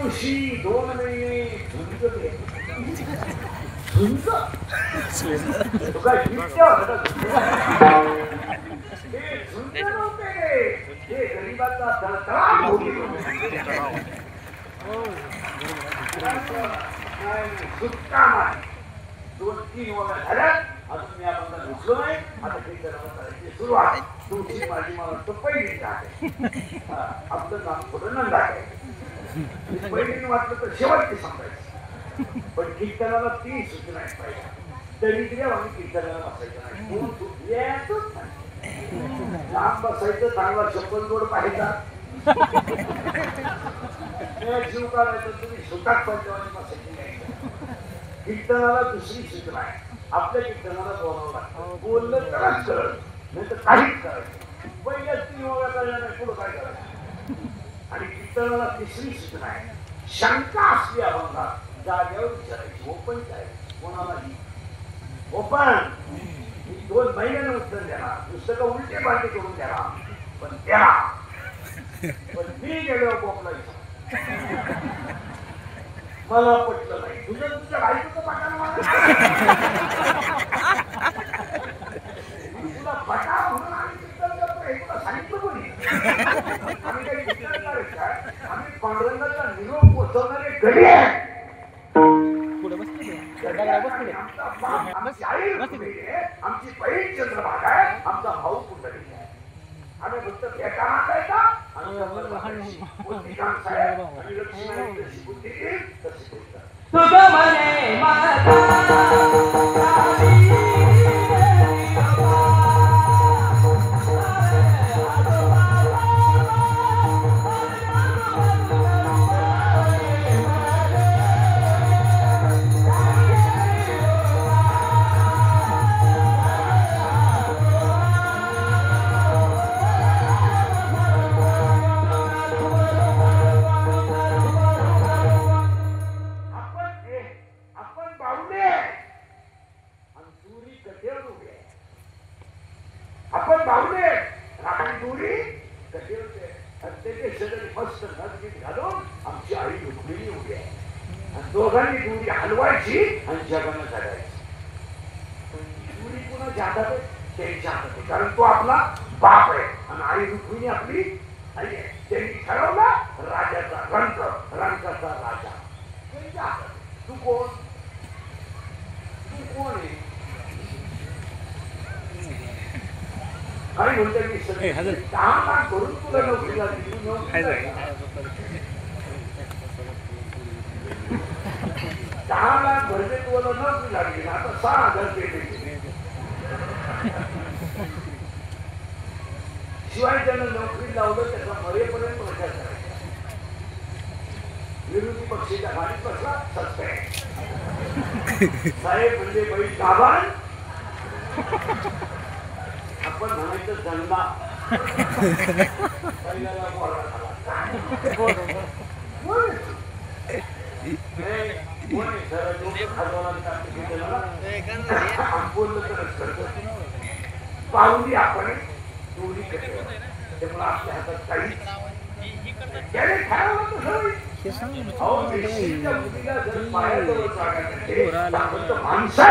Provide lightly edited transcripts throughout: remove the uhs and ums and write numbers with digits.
दिवशी 2 महिने झुंज गेले. झुंज तुका जितक्या होता हे झुंज नव्हते हे गरीबाचा तळतळाट होती. सुटका नाही 2-3 वगैरे झाल्यात अजून मी आपण घुसलो नाही. आता करायची सुरुवात तुमची माझी मला वाटतं पहिलीच आहे. आपलं नाम थोडं नंदा आहे. पहिलीने वाटलं तर शेवटची सांगायची. पण कीर्तनाला 3 सूचना पाहिजे. दरिद्र्य आणि कीर्तनाला बसायचं नाही. 2 सुचल्यातच नाही. लांब बसायचं चांगला चप्पल जोड पाहायचा. जीव काढायचं तुम्ही सुटाक पंचवानी बसायची नाही. कीर्तनाला 2री सूचना आहे. आपल्या कीर्तनाला बोलावं लागतं. बोललं तरच कळलं नाही तर काहीच करायचं. पहिल्या 3 वेळा कळलं नाही पुढं काय करायचं. आणि कीर्तनाला 3री सूचना आहे. शंका असली अभंगात जागेवर विचारायची. ओपन काय कोणालाही ओपन. 2 महिन्याने उत्तर देणार. पुस्तकं उलटे पालटे करून द्याला पण द्या. पण मी गेलो बोपलायचं मला पटलं नाही. तुझ्या बायकोचं पटाला तुला पटा म्हणून आम्ही कीर्तन करतोय तुला सांगितलं कोणी. आम्ही काही कीर्तन करत काय आम्ही पांडुरंगाचा निरोप पोचवणारे गडी आहे. आमची आई आमची बहीण चंद्रभागा आहे. आमचा भाऊ कुंडली आहे. आम्ही फक्त भेटा मागायचा आणि तुझं म्हणे दोघांनी दुरी हलवायची आणि जगानं काढायची. दुरी पुन्हा जातात त्यांच्या हातात कारण तो आपला बाप आहे आणि आई रुक्मिणी आपली आई आहे. त्यांनी ठरवला राजाचा रंक रंकाचा राजा त्यांच्या हातात. तू कोण आहे काही म्हणते मी 10 लाख करून तुला नोकरीला दिली. 10 लाख भरले तुला नोकरी लागली आता 6,000 पेटे. शिवाय त्यानं नोकरी लावलं त्याचा मरेपर्यंत प्रचार करायचा. विरोधी पक्षाच्या गाडीत बसला सस्पेंड. साहेब म्हणजे बाई दाबान आपण म्हणायचं दंडा पहिल्याला बोला झाला. पाहुली आपण दोन्ही त्यामुळे आपल्या हातात काही माणसं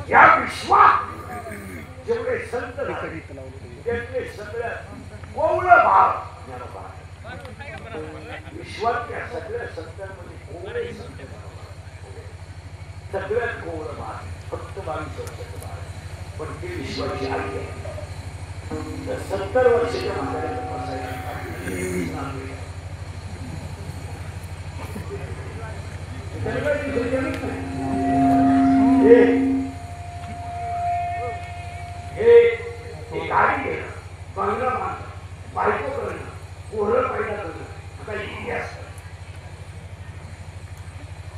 या विश्वात जेवढे संत त्यातले सगळ्यात कोवळं भाव विश्वातल्या सगळ्या संतांमध्ये कोवळे संत सगळ्यात कोवळं भाव फक्त 22 वर्षाचं भाव पण ते विश्वाची आई आहे. 70 वर्षाच्या म्हाताऱ्याचं बसायचं गाडी घेणं चांगला माणसं बायको करणं पोरं पैदा करणं आता इतिहास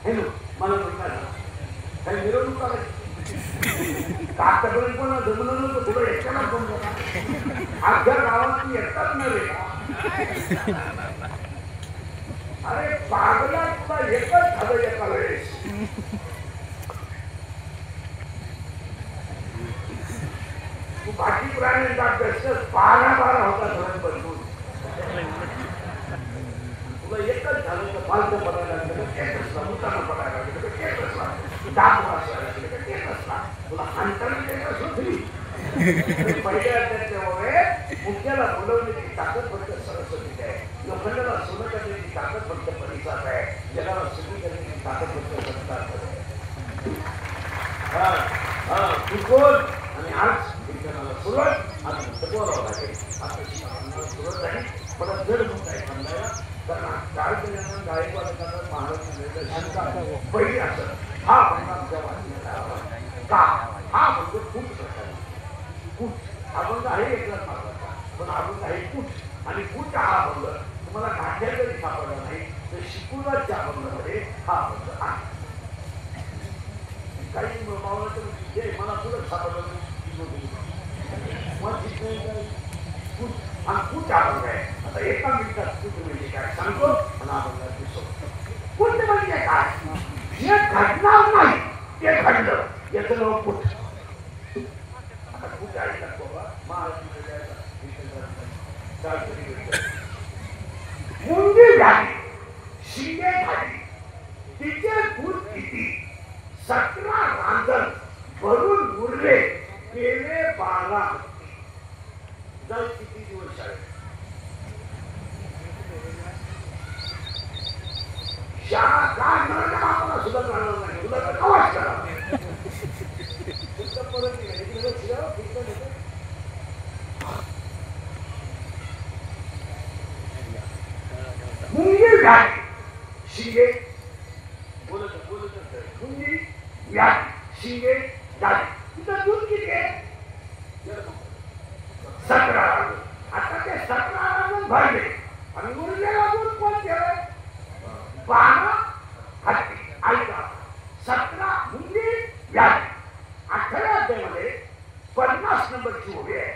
हे ना मला म्हणतात काही मिरवणूक करायची कागदापर्यंत पण जमलं नव्हतं थोडं एकट्याला जमलं अख्या गावात ती एकटाच न रे. अरे पागला तुला एकच झालं एका वेळेस. तू बाकी प्राण्यांचा अभ्यास 12 होता धरण बदलून तुला एकच झालं तर फालतं पडायला लागलं केस असला मुताना पडायला लागलं केस असला दात वाचायला लागलं केस असला तुला हांतरण केस सुचली पहिल्या त्याच्यामुळे मुख्याला बोलवण्याची ताकद फक्त सरस्वती आहे लोखंडाला सोनं करण्याची ताकद फक्त परिसात आहे जगाला सुखी करण्याची ताकद फक्त संस्कार आहे कोण आणि आज शिक्षणाला सुरुवात आज बोलावं लागेल आता सुरुवात झाली परत जड होत आहे समजायला कारण काय केल्यानं गायकवाड महाराज पहिली असं हा आमच्या वाचण्यात का हा म्हणजे खूप प्रकार कूट अभंग आहे एकच मार्गाचा पण अभंग आहे कूट आणि कूट हा अभंग तुम्हाला नाट्यात जरी सापडला नाही तर शिकुराच्या अभंगामध्ये हा अभंग आहे काही मावळं तर मला कुठं सापडलं आणि कूट अभंग आहे आता एका मिनिटात कूट म्हणजे काय सांगतो आणि अभंगात दिसतो कूट म्हणजे काय जे घडणार नाही ते घडलं याचं नाव कूट मुंगी झाली शिंगे झाली तिचे दूध किती 17 रांजण भरून उरले गेले 12 जल किती दिवस आहे शाळा काय मराठा बापाला सुद्धा जाणार नाही तुला तर कवाच करा मुंगी व्याधी शिंगे बोलत मुंगी व्याधी शिंगे झाली तिथं दूध किती आहे 17 आता ते 17 भरले आणि उरलेला दूध कोण केलं 12 हत्ती ऐका 17 मुंगी व्याधी 18 अध्यायामध्ये 50 नंबरची ओवी आहे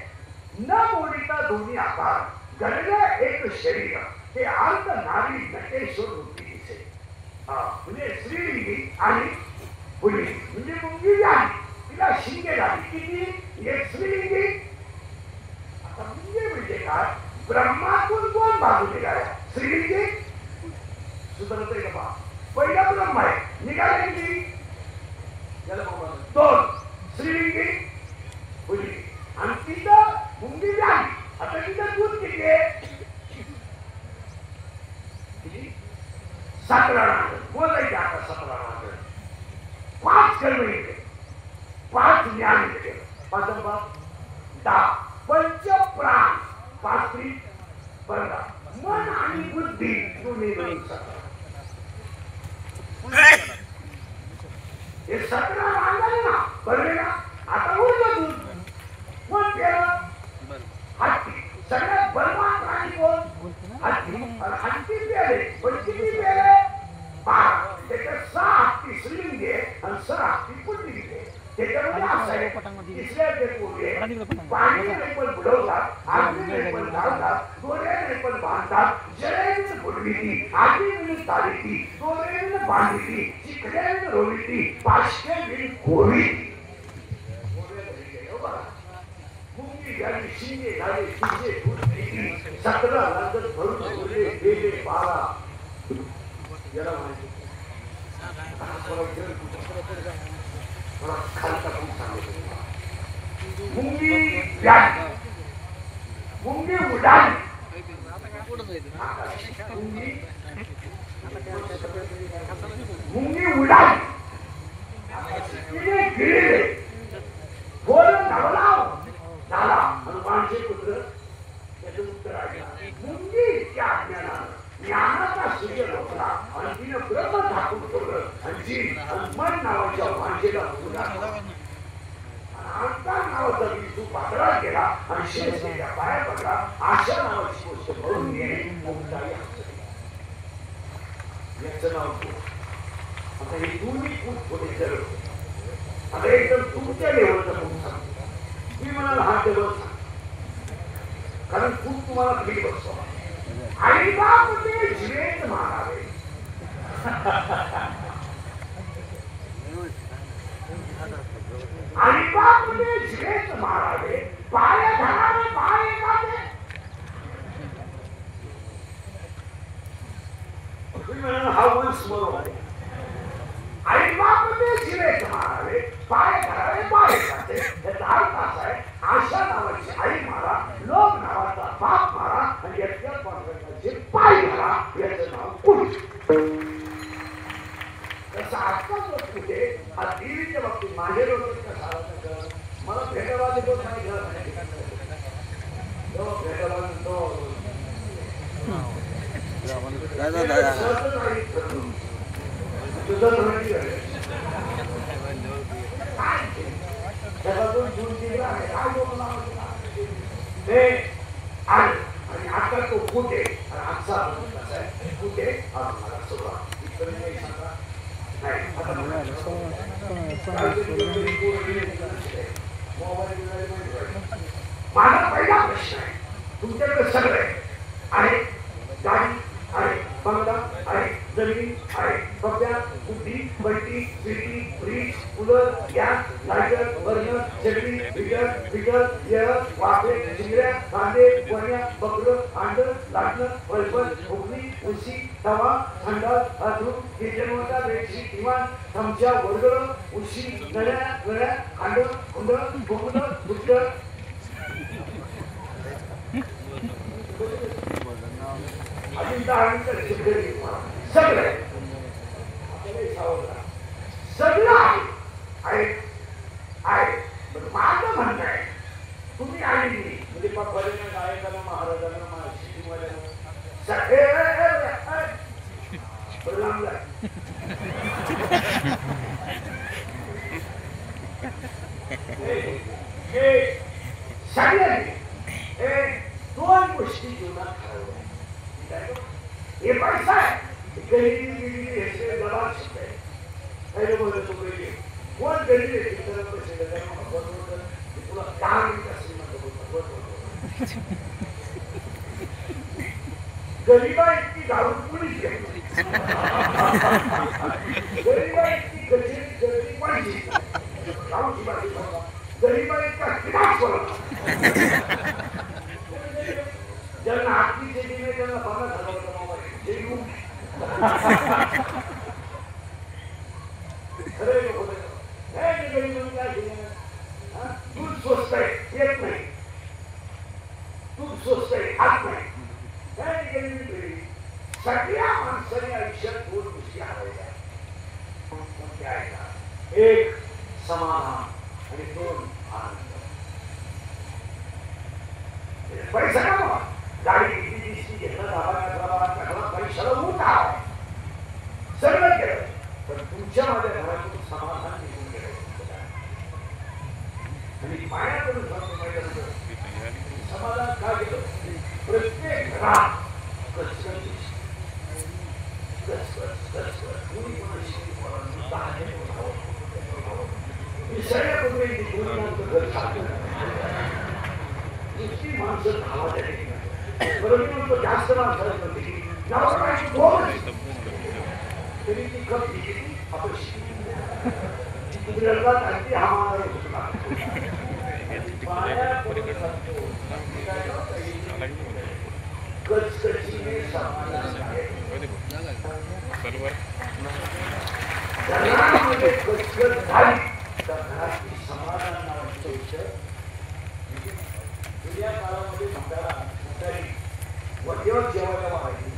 न बोलिता दोन्ही आकार घडले एक शरीर ते अर्ध नारी नटेश्वर रूपी दिसे म्हणजे स्त्रीलिंगी आणि पुल्लिंगी म्हणजे मुंगी व्याधी तिला शिंगे झाली किती एक स्त्रीलिंगी आता मुंगी म्हणजे काय ब्रह्मातून कोण बाजू निघाला स्त्रीलिंगी सुधारतोय का पहा पहिला ब्रह्म आहे निघाले किती 2 स्त्रीलिंगी पुल्लिंगी आणि तिथं मुंगी व्याधी आता तिथं दूध किती आहे 17 बोलायचे आता 17 5 कर्म येते 5 ज्ञान येते 5 10 पंच प्राण 5 स्त्री 15 मन आणि बुद्धी दोन्ही मिळून 17 हे 17 रांगले ना बरले ना आता उरलं दूध कोण केलं हत्ती सगळ्यात बलवान प्राणी कोण हत्ती हत्ती प्याले पण किती प्याले 12 त्याच्यात 6 हत्ती स्त्रीलिंगी आणि 6 हत्ती पुल्लिंगी त्याच्यामध्ये असं आहे तिसऱ्या ते पूर्वी पाणी नाही पण बुडवतात आगी नाही पण जाळतात दोऱ्या नाही पण बांधतात जळेने बुडविती आगी मिळून तारीती दोऱ्याने बांधली चिकड्याने रोविती पाचके मिळून कोविती मुंगी झाली शिंगे झाले शिंगे दूध किती 17 रांजण भरून उरले गेले 12 याला माहिती मुंगी व्याधी मुंगी उडाली मुंगी उडाली तिने गिळले बोल धावलाव झाला आणि माणसे पुत्र त्याचं उत्तर आहे मुंगी त्या अज्ञानानं ज्ञानाचा सूर्य लोकला आणि तिने ब्रह्म ठाकून ठेवलं आणि जी मन नावाच्या माणसेला उडाला अंकार नावाचा विष्णू पातळात गेला आणि शेषच्या पाया पडला आशा नावाची गोष्ट भरून घेणे मुक्ताई याचं नाव आता हे दोन्ही खूप थोडे जर आता एकदम तुमच्या लेवलचं खूप सांग मी म्हणाल हा लेवल सांग कारण खूप तुम्हाला खाली बसतो आई बाप ते जिवेत मारावे आई बाप ते जिवेत मारावे असते त्याचा अर्थ असा आहे, आशा नावाची आई मारा, लोक नावाचा बाप मारा आणि याच्या पांडुरंगाचे पाय मारा, याचं नाव कुठ. तसं आजकाल कुठे हा देवीच्या बाबतीत माहेर होते का सारा मला भेटवाले तो सांगितलं आणि आता तो कुठे आजचा कुठे मला सुरुवात माझा पहिला प्रश्न आहे, तुमच्याकडे सगळे आहे, गाडी आहे, बंगला आहे, जमीन आहे, कप्या, बुद्धी, बंटी, सिटी, bridge, cooler, gas, lighter, burner, चटणी, बिगर, एअर, वाफे, चिंगऱ्या, कांदे, गोण्या, बकरं, अंड, लाटणं, वळपण, भोगणी, उशी, तवा, थंडा, बाथरूम, किचन वॉटर, बेडशीट, दिवाण, चमचा, वरगळ, उशी, नळ्या, गळ्या, खांड, कुंड, भोगणं, बुट्टर, सगळं सगळं आहे. माझं म्हणणं आहे, तुम्ही आली म्हणजे पप्पाला गायकाला महाराजांना सगळे दोन गोष्टी जीवनात ठरवल्या. हे पैसा आहे, गरीबी जबाब शिकाय कोण गरीब आहे तुला 10 मिनिट गरीबा इतकी घालून कुणीच घेतली, गरीबा इतकी गरीबी पाहिजे गरीबा इतका किनाच ज्यांना आखरी शेतीने त्यांना 50,000 दूध स्वस्त आहे येत नाही, दूध स्वस्त आहे खात नाही. सगळ्या माणसाने आयुष्यात 2 गोष्टी हरवल्या. एक समाधान आणि 2 आनंद. पैसा का गाडी किती दिसती घेतलं, पैशाला मोठा सगळं केलं, पण तुमच्या माझ्या घरातून समाधान निघून गेलं. आणि पाण्याकडून समाधान का गेलं? प्रत्येक घरात माणसं धावा परंतु जास्त माणसाला तरी ती कप आपण समाधान नावाची गोष्ट जुन्या काळामध्ये वरतीवर जेवायला मागायची,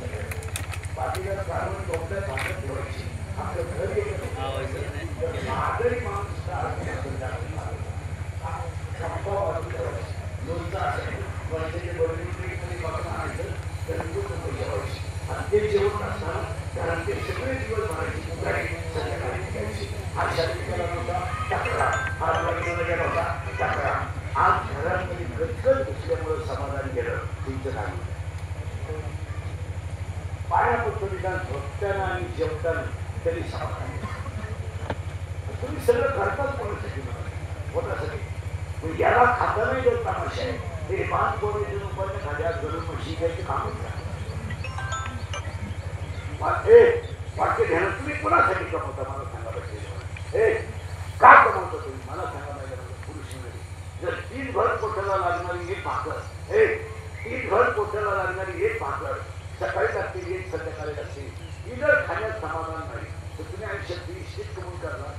बाकीला काढून टोपल्यात भाकत ठेवायची. आपलं घर गेलं आजही माणूस लोणचा असेल वर्षाचे बरोबर आणायचं तर जेवायची. आणि ते जेवण असताना घरात ते सगळे दिवस भरायची मुलाही संध्याकाळी घ्यायची. हा शरीर नव्हता टाकला, हा गेला होता टाकला. आज घरामध्ये गदगद घुसल्यामुळे समाधान गेलं. तुमचं काम पायापत्तुरीला झोपताना आणि जेवताना तरी समाधान. तुम्ही सगळं करताच कोणासाठी होण्यासाठी. याला खाता नाही देत तमाशा आहे. हे 5 कोटी रुपयाच्या खाद्या घरून म्हशी घ्यायचे कामच नाही. वाक्य ध्यान तुम्ही कोणासाठी कमवता मला सांगा पाहिजे. का कमवता तुम्ही मला सांगा पाहिजे. पुरुष जर 3 भर पोटाला लागणारी एक भाकर, 3 भर पोटाला लागणारी एक भाकर सकाळी लागते, एक संध्याकाळी लागते, ही जर खाण्यात समाधान नाही तर तुम्ही आयुष्यात 20 कमवून करणार.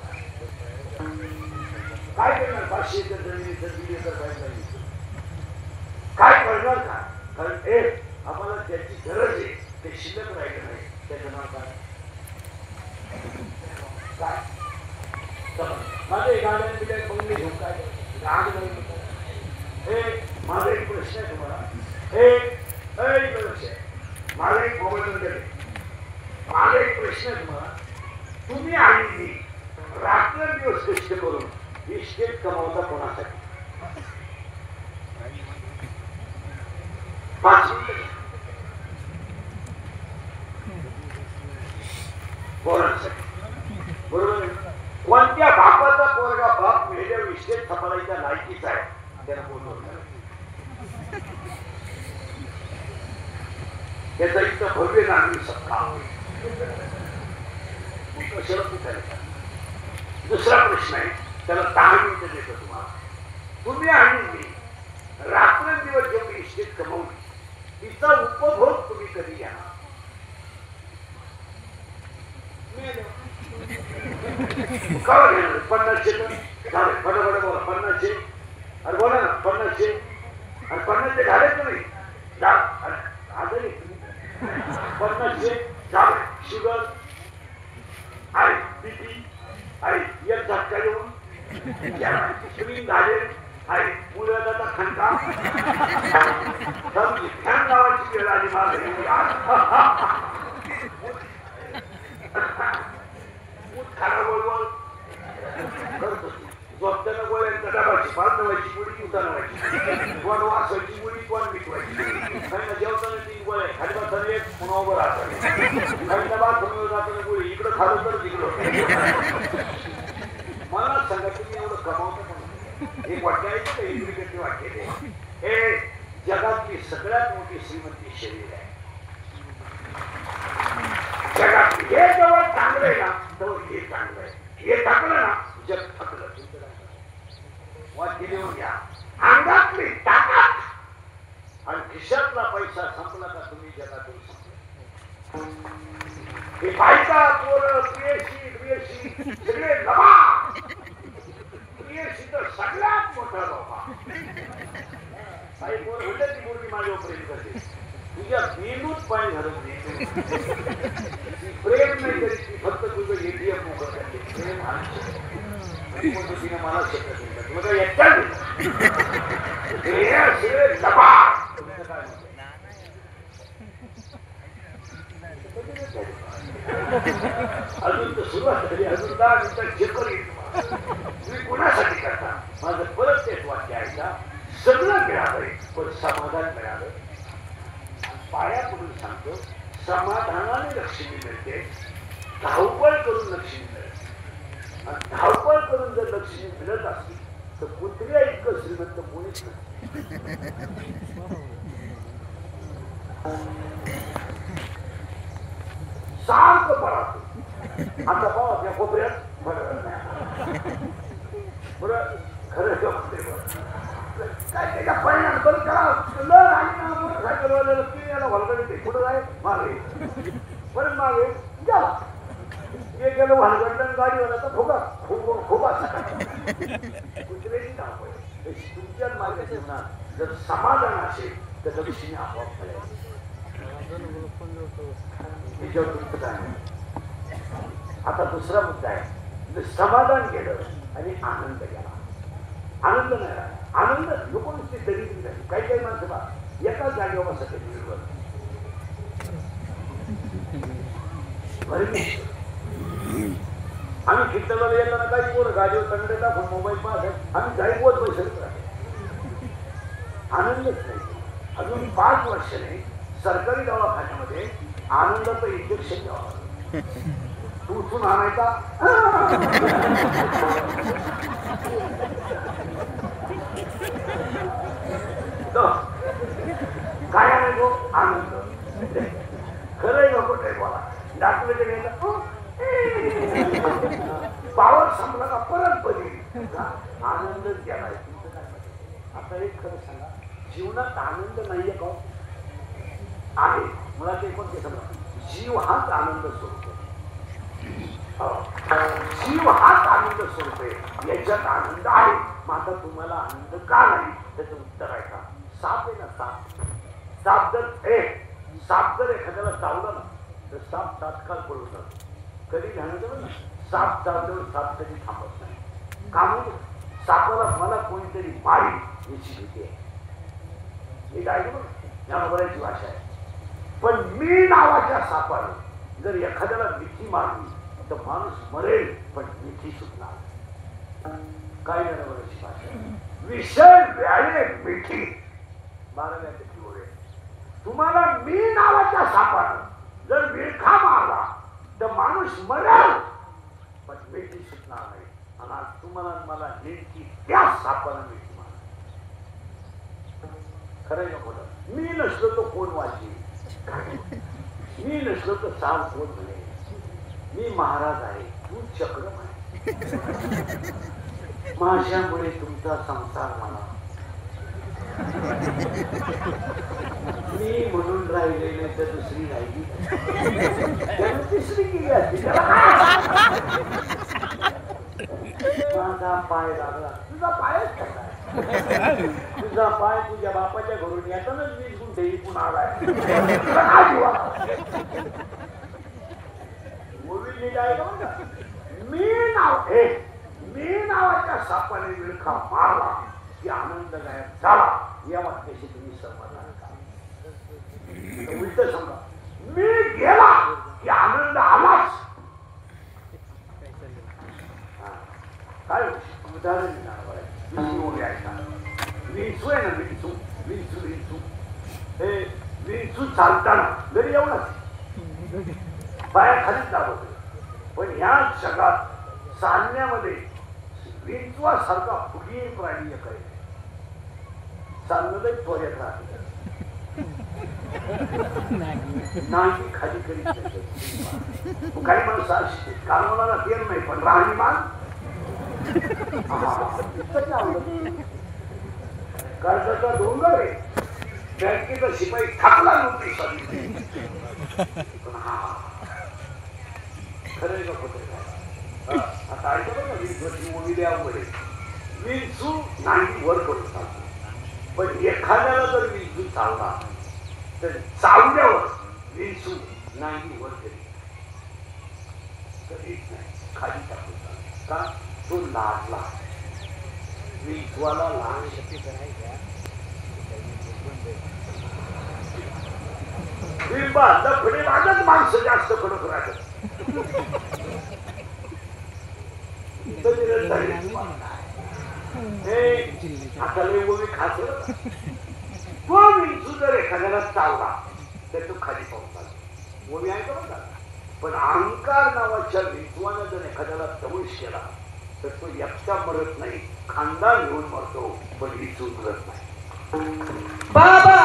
काय करणार 500 एकर जमिनीचं 1.5 एकर पाहिजे काय करणार का कारण एक आम्हाला त्याची गरज आहे ते शिल्लक राहिलं नाही त्याचं नाव काय माझे गाड्या बिड्या बंगले घेऊन काय राग नाही हे माझा एक प्रश्न आहे तुम्हाला एक प्रश्न आहे माझा एक मोबाईल गेले माझा एक प्रश्न आहे तुम्हाला तुम्ही आणि मी रात्रंदिवस कष्ट करून विशेष कमावता कोणासाठी 5 मिनिटं पोरांसाठी बरोबर कोणत्या बापाचा पोरगा बाप मेल्या विशेष थपालायच्या लायकीचा आहे त्याला बोलवलं त्याचा इतकं भव्य नागरिक सत्ता दुसरा प्रश्न आहे त्याला 10 मिनिटं देतो तुम्हाला तुम्ही आणि मी रात्रंदिवस जेवढी इष्टेट कमवली तिचा उपभोग तुम्ही कधी घ्या 50 झाले बरोबर बोला 50 अरे बोला ना 50 आणि 50 झाले तुम्ही आजारी 50 झाले शुगर आहे बीपी आहे एक झटका येऊन स्क्रीन झाले आहे मुलाचा खंडा फॅन लावायची वेळ आली मला खराब वळवळ झोपताना गोळ्यांचा डबाची फार नवायची मुडी उता नवायची कोण वासायची मुडी कोण मिटवायची जेवताना 3 गोळ्या खाली बसले पुन्हा उभं राहतात खाली बाथरूमवर जाताना गोळी इकडं खालं तर तिकडं मला सांगा तुम्ही एवढं कमावता पण एक वाक्य आहे का इंग्लिश वाक्य हे जगातली सगळ्यात मोठी श्रीमंती शरीर आहे जगात हे जवळ चांगलं आहे ना तर हे चांगलं आहे हे टाकलं ना जग थकलं वाक्य लिहून घ्या अंगातली ताकद आणि खिशातला पैसा संपला का तुम्ही जगातून संपले हे बायका पोरं प्रियशी सगळे लबा प्रियशी तर सगळ्यात मोठा लोका काही पोर होते ती मुलगी माझ्यावर प्रेम करते तुझ्या मेंदूत पाय घालून प्रेम नाही तरी ती फक्त तुझं एटीएम मोकळ करते प्रेम तिने मला शब्द तुला एकटाच अजून तर सुरुवात झाली अजून 10 मिनिटात चेकर येईल तुम्ही कोणासाठी करता माझं परत तेच वाक्य आहे का सगळं मिळालंय पण समाधान मिळालं पाया पडून सांगतो समाधानाने लक्ष्मी मिळते धावपळ करून लक्ष्मी मिळते धावपळ करून जर लक्ष्मी मिळत असली तर कुत्र्या इतकं श्रीमंत कोणीच नाही सारखं पळातो आता पाहू आपल्या कोपऱ्यात बरं खरं काय त्याच्या परिणाम बरं करा लढ आणि ना मोटरसायकलवाल्याला याला भलगडे कुठं आहे मागे परत मागे गेला हे गेलं भानगडलं गाडीवाला तर फुगा फुगा कुत्र्याची धावपळ तुमच्याच मार्ग जीवनात जर समाधान असेल तर लक्ष्मी आपोआप आता दुसरा मुद्दा आहे समाधान केलं आणि आनंद गेला आनंद नाही राहिला आनंद लोक नुसते दरिद्री झाली काही काही माणसं बा एकाच जागेवर बसत आम्ही कीर्तनाला येताना काही पोरं गाडीवर तंगडे टाकून मोबाईल पाहत आम्ही जाईपोत पैसे आनंदच नाही अजून 5 वर्षाने सरकारी दवाखान्यामध्ये आनंदाचं इंजेक्शन द्यावं तू उठून आणायचा काय आणायचो आनंद खरंय नको ते बोला डॉक्टरकडे गेला पावर संपला का परत बरी आनंदच गेलाय आता एक खरं सांगा जीवनात आनंद नाहीये का आहे मला ते पण ते समजा जीव हाच आनंद सोडतो जीव हाच आनंद स्वरूप आहे, याच्यात आनंद आहे. मग आता तुम्हाला आनंद का नाही त्याचं उत्तर आहे का? साप आहे ना, साप. साप जर एखाद्याला चावला ना तर साप तात्काळ पळून जातो. कधी जाणवलं ना, साप चावल्यावर साप कधी थांबत नाही. का म्हणून सापाला मला कोणीतरी मारी याची भीती आहे. हे काय ज्ञानोबराची भाषा आहे. पण मी नावाच्या सापाने जर एखाद्याला मिठी मारली तर माणूस मरेल पण मिठी सुटणार. काय ज्ञानोबराची भाषा आहे? विषय व्याळे मिठी 12व्या टक्केवर. तुम्हाला मी नावाच्या सापाने जर विळखा मारला तर माणूस मरेल पण मिठी सुटणार नाही. आणि आज तुम्हाला मला नेमकी त्या सापाने मिठी मारली. खरं आहे खोटं? मी नसलो तो कोण वाचेल? मी नसलो तर साप कोण म्हणे? मी महाराज आहे, तू चक्रम आहे. माझ्यामुळे तुमचा संसार मला, मी म्हणून राहिले नाही तर दुसरी राहिली, तिसरी गेली असती. माझा पाय लागला. तुझा पायच कसा आहे? तुझा पाय तुझ्या बापाच्या घरून येतानाच 20 गुंठे इकून आलाय. मी नावाच्या सापाने विळखा मारला की आनंद गायब झाला. या वाक्याशी तुम्ही समाधान का? उलट सांगा, मी गेला की आनंद आलाच. काय उदाहरण देणार विंचू आहे ना, विंचू विंचू विंचू हे विंचू चालताना घरी येऊनच बाया खालीच जात होते. पण ह्या जगात चालण्यामध्ये विंचवासारखा फुगीर प्राणी एक आहे. चाललं त्वरेत राहते, नाही खाली करीत नाही. काही माणसं अशी कालवणाला तेल नाही पण राहणीमान कर्जाचा डोंगर आहे. बँकेचा शिपाई थाकला नव्हती सॉरी. पण हा खरं का खोटं? आता ऐकलं ना, विंचूची मुली द्यावं विंचू नाही वर करून चालतो. पण एखाद्याला जर विंचू चालला तर चावल्यावर विंचू नाही वर कधीच नाही, खाली टाकून चालतो. का? तो लाजला. विंचवाला लहान शक्ती करायच्या लफडे लागत माणसं जास्त कडक राहत. आता लय ओवी खास तो विंचू जर एखाद्याला चालला तर तो खाली पाहून चालतो. ओवी आहे का बघा. पण अहंकार नावाच्या विंचवानं जर एखाद्याला दंश केला तर तो एकटा मरत नाही, खानदान घेऊन मरतो. पण विंचू मरत नाही. बाबा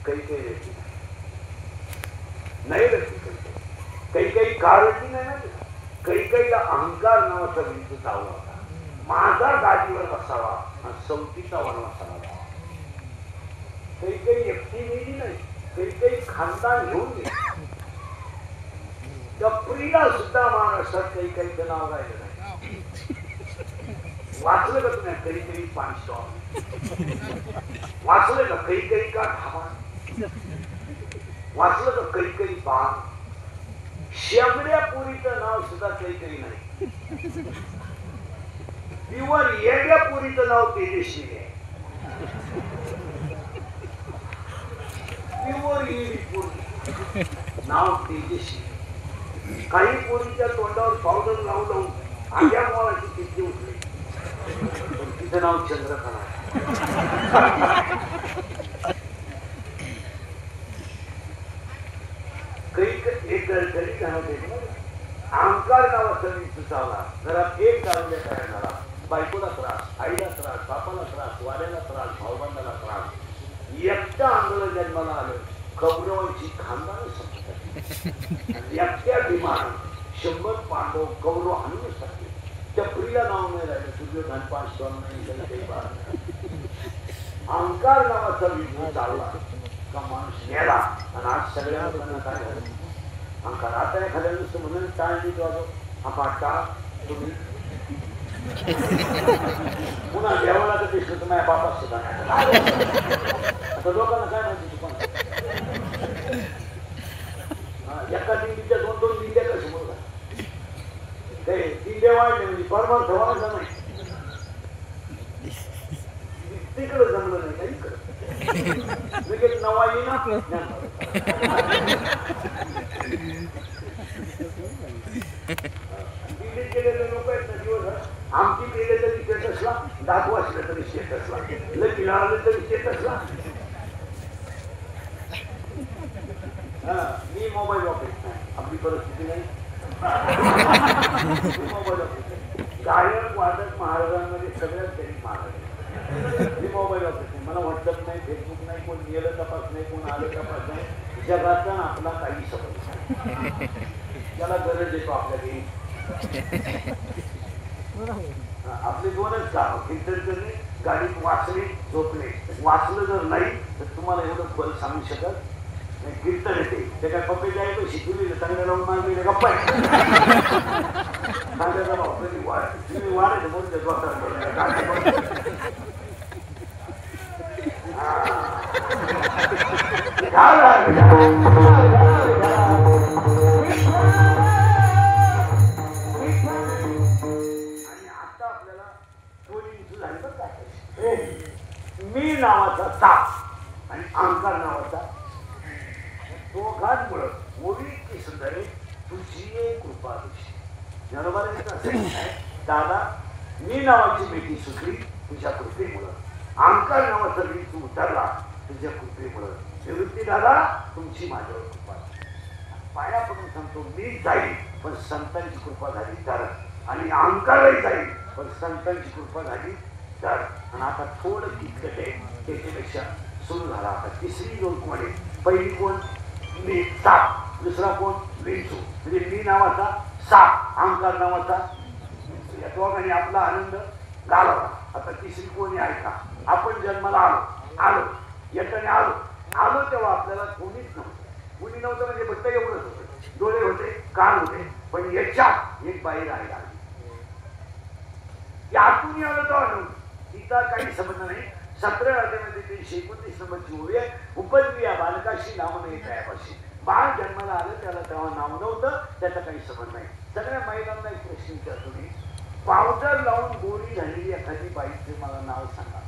काही काही रेती नाही रेती काही काही का रेती नाही ना काही काहीला अहंकार नावाचा विरुद्ध चावला होता माझा गादीवर बसावा आणि सवतीचा वनवासाला जावा काही काही व्यक्ती नेली नाही काही काही खानदान घेऊन गेले त्या प्रिला सुद्धा महाराष्ट्रात काही काहीचं नाव राहिलं नाही वाचलं का तुम्ही कधी कधी पानस्टॉल वाचलं का काही काही का ढाबा वाचलं का काही काही बाण शेवड्या पुरीचं नाव सुद्धा काही काही नाही प्युअर येड्या पुरीचं नाव तेजस्वी आहे प्युअर येडी पुरी नाव तेजस्वी काही पोरीच्या तोंडावर पावडर लावून आग्या मोळाची किती उठली तिचं नाव चंद्रकला एक अहंकार नावाचा सुचावला घरात एक चालवल्या करणारा बायकोला त्रास आईला त्रास बापाला त्रास वाड्याला त्रास भाऊबंदाला त्रास एकट्या आंदोलन जन्माला आलं कौरवांची खानदान संपत एकट्या विमान 100 पांडव कौरव हाणूनच टाकले त्या पुरीला नाव नाही राहिलं दुर्योधन पांचवान नाही अहंकार नावाचा विष्णू चालला का माणूस गेला आणि आज सगळ्या लोकांना काय झालं अहंकार आता एखाद्या नुसतं म्हणून टाळ देतो आपण टाळ तुम्ही पुन्हा देवाला तर दिसलं तर माझ्या बापाच सुद्धा आता लोकांना काय माहिती पण एका दिंडीच्या 2-2 दिंड्या कशा बोलला ते दिंड्या वाढले म्हणजे परमार्थ व्हायचा नाही तिकडं जमलं नाही काही इकडं लगेच नवा येईना दिंडीत गेलेले लोक आहेत ना दिवसभर आमची केले तरी स्टेटसला दात वाचलं तरी स्टेटसला लकी लावलं तरी स्टेटसला मी मोबाईल वापरत नाही आपली परिस्थिती नाही मोबाईल वापरत गायक वादक महाराजांमध्ये सगळ्यात तरी महाराज मी मोबाईल वापरत नाही मला व्हॉट्सअप नाही फेसबुक नाही कोण गेलं तपास नाही कोण आलं तपास नाही जगाचा आपला काही संबंध नाही त्याला गरज येतो आपल्याला आपले 2च काम कीर्तन करणे गाडीत वाचणे झोपणे वाचलं जर नाही तर तुम्हाला एवढं बल सांगू शकत कीर्तन येते ते काय पप्पे आहे तो शिकवली चांगल्या लावून मागलेले गप्पा सांगायचा भाऊ कधी तुम्ही वाढायचं बोलते मी नावाचा साप आणि अहंकार नावाचा दोघांमुळं ओळीची सुंदरे तुझी कृपा दिशी बरोबर दादा मी नावाची बेटी सुटली तुझ्या कृपेमुळं अहंकार नावाचा मी तू उतरला तुझ्या कृपेमुळं निवृत्ती दादा तुमची माझ्यावर कृपा पाया पडून सांगतो मी जाईल पण संतांची कृपा झाली तर आणि अहंकारही जाईल पण संतांची कृपा झाली तर आणि आता थोडं कितकट आहे त्याच्यापेक्षा सुरू झाला आता तिसरी दोन कोण आहे पहिली कोण मी साप दुसरा कोण विंचू म्हणजे मी नावाचा साप अहंकार नावाचा या दोघांनी आपला आनंद घालवला आता तिसरी कोणी आहे का आपण जन्माला आलो येताना आलो तेव्हा आपल्याला कोणीच नव्हतं कोणी नव्हतं म्हणजे फक्त एवढंच होतं डोळे होते कान होते पण याच्यात एक बाई राहिला यातून आलो तो तिचा काही संबंध नाही 17 अध्यायामध्ये 329 नंबरची ओळी आहे उपद्वी या बालकाशी नाव नाही त्यापाशी बाळ जन्माला आलं त्याला तेव्हा नाव नव्हतं त्याचा काही संबंध नाही सगळ्या महिलांना एक प्रश्न विचारतो मी पावडर लावून गोरी झालेली एखादी बाईचे मला नाव सांगा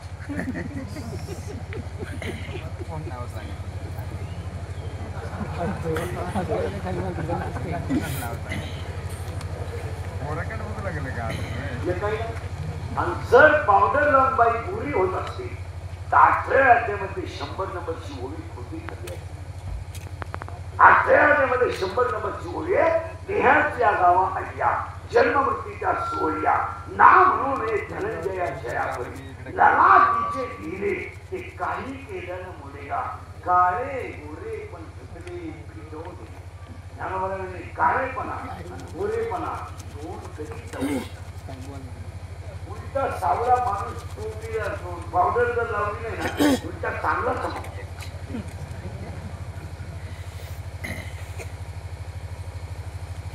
आणि जर पावडर लावून बाई गोरी होत असते तर 18 अध्यायामध्ये 100 नंबरची ओळी खोटी ठरली आहे 18 अध्यायामध्ये 100 नंबरची ओळी आहे देहाच्या गावा अय्या जन्म मृत्यूच्या सोहळ्या ना म्हणून धनंजया जया करी लला तिचे दिले ते काही केलं मुलेगा काळे गोरे पण सुटले पिटवले. ज्ञानोबा म्हणजे काळेपणा गोरेपणा दोन कधी उलटा सावळा माणूस पावडर जर लावली नाही ना उलटा चांगला समजतो.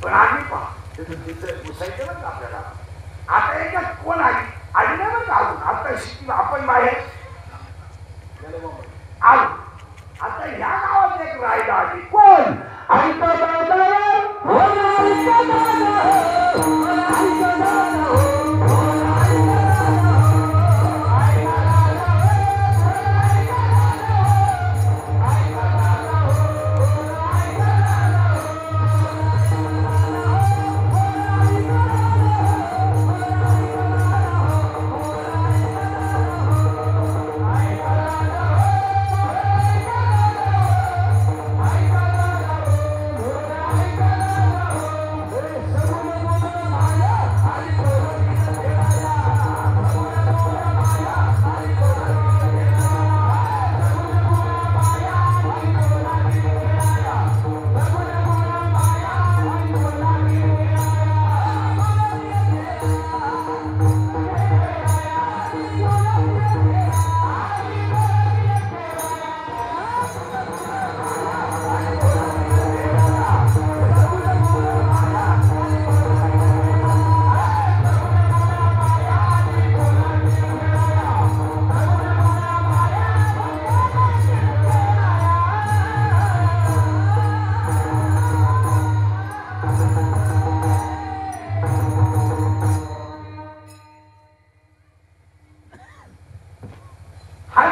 पण आधी पहा घुसायचं ना आपल्याला. आता याच्यात कोण आली आली नाही बरं आऊन आता शिकली आपण बाहेर आलो. आता ह्या गावात एक रायला आली कोण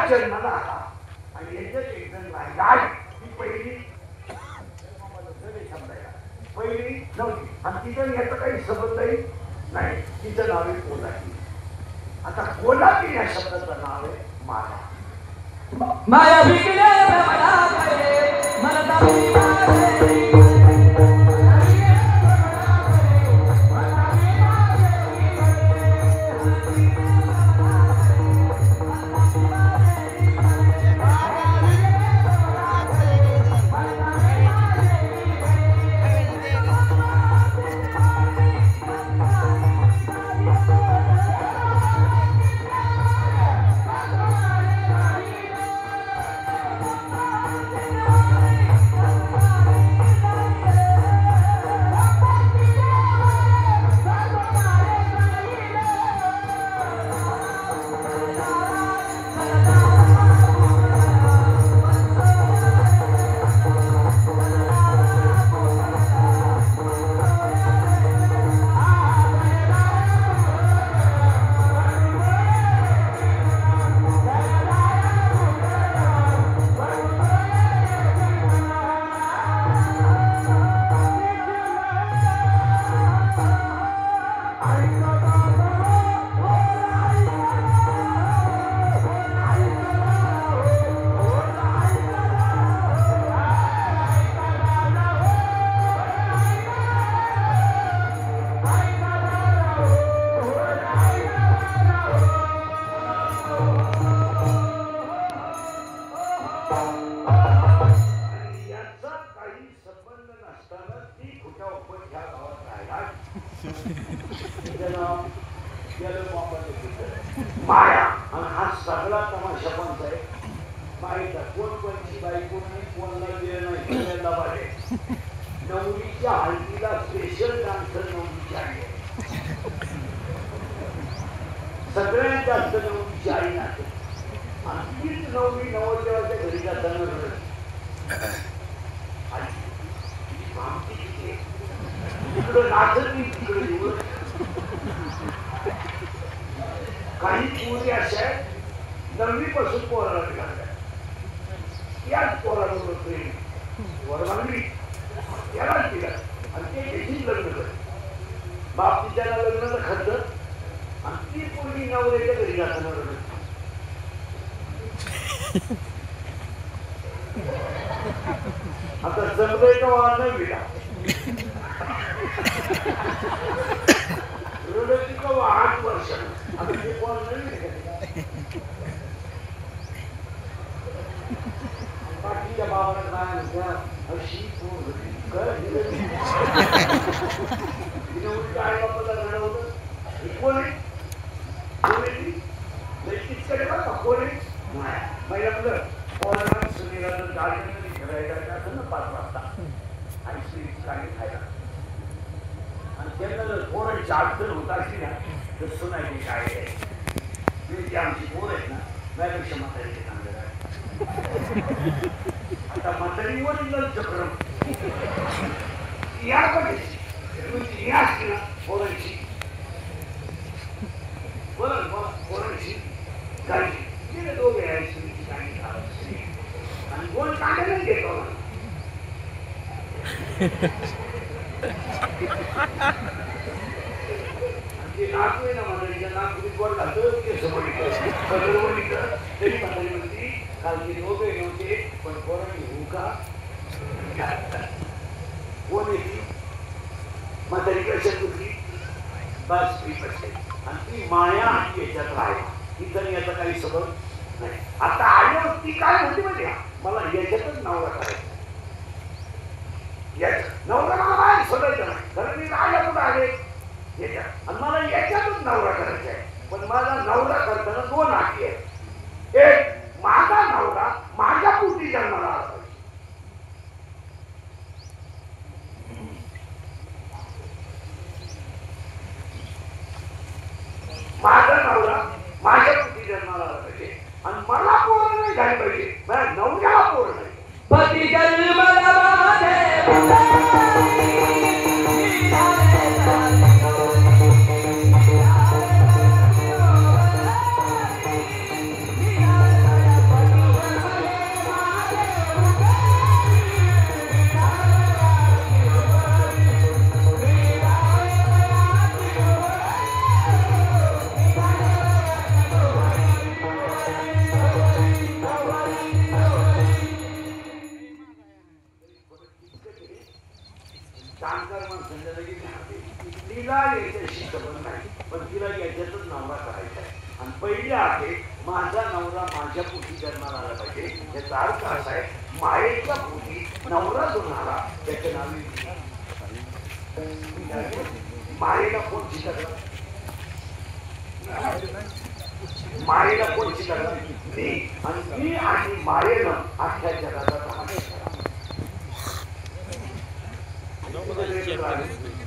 जन्माला आला आणि याच्यात एक जण राहिला ती पहिली नव्हती आणि तिथं याचा काही संबंधही नाही. तिचं नाव आहे कोल्हाटी. आता कोल्हाटी या शब्दाचं नाव आहे माया. माया आणि हा सगळा तमाशा पण आहे बाईचा. कोण कोणची बाई कोणी कोणाला वेळ नाही दबाले. नवरीच्या हळदीला स्पेशल डान्सर नवरीची आई आहे. सगळ्यात जास्त नवरीची आई नाचते. आणि तीच नवरी नवरदेवाच्या घरी जाताना रडत. तिकडं नाचत नाही तिकडे. काही पोरी अशा नवरीपासून पोराला लागल्या. याच पोराबरोबर प्रेम वरबांगडी यालाच दिला आणि ते देखील लग्न करत. बाप तिच्याला लग्नाचं खर्च आणि ती पोरगी नवऱ्याच्या घरी जाताना रडत. आता जमलंय का वाहन विडा रडती का 8 वर्ष. आता ते कोण नवीन तिने उलट आई बापाला घडवलं. कोण आहे? कोण आहे ती? लैकिककडे बघा कोण आहे? महिला मुलं पोरांना सुनीला गाडीमध्ये फिरायला असं ना 5 वाजता आईस्क्रीम काही खायला आणि त्यांना जर पोरांची अडचण होत असली ना तर सुनायची काय आहे जी आमची पोर आहेत ना माझ्यापेक्षा म्हातारीचे चांगले आहे. आता म्हातारीवर चक्रम या पण या असते ना पोरांची पोरांची गाडी गेले दोघे आईस्क्रीमची गाडी आणि कोण काढे नाही घेतो ते नागू आहे ना म्हातारीच्या नागपुरीत गोड घालतं ते समोर तरी म्हातारी म्हणती काल ते दोघे नव्हते पण पोरांनी होऊ का कोण येते म्हातारी कशात होती बस ती पैसे आणि ती माया आणि याच्यात राहायला तिथं याचा काही सबब नाही. आता आल्यावर ती काय म्हणते म्हणजे मला याच्यातच नवरा करायचा याच्यात नवरा मला बाहेर शोधायचं नाही कारण मी राहायला कुठं आले याच्यात आणि मला याच्यातच नवरा करायचा आहे. पण माझा नवरा करताना 2 अटी आहेत. एक माझा नवरा माझ्या पोटी जन्माला आला पाहिजे. माझा नवरा माझ्या पोटी जन्माला आला पाहिजे आणि मला पोरं नाही झाली पाहिजे माझ्या नवऱ्याला पोरं नाही. पती जन्माला तिला याच्याशी संबंध नाही पण तिला याच्यातच नवरा करायचा आहे. आणि पहिली आहे माझा नवरा माझ्या पोटी जन्माला आला पाहिजे. याचा अर्थ असा आहे मायेच्या पोटी नवरा जो झाला त्याच्या नावे मायेला कोण शिकवलं मायेला कोण शिकवलं मी आणि मी आणि मायेनं अख्ख्या जगाचा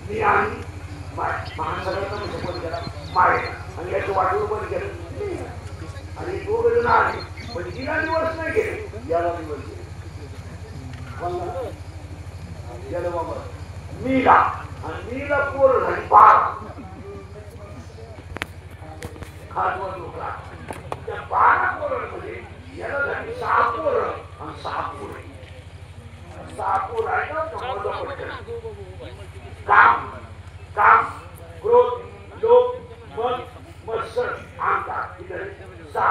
मी आणि महासागराचा म्हणजे कोण केला मायेला आणि याचं वाटून पण केलं आणि 2 जण आले पण तिला दिवस नाही गेले याला दिवस गेले बाबा मीला आणि मीला पोर झाली 12 खासवा डोकरा त्या 12 पोरांमध्ये याला झाली 6 पोरं आणि 6 पोरं 6 पोरं आहे ना काम काम क्रोध लोभ मन मत्सर अहंकार 6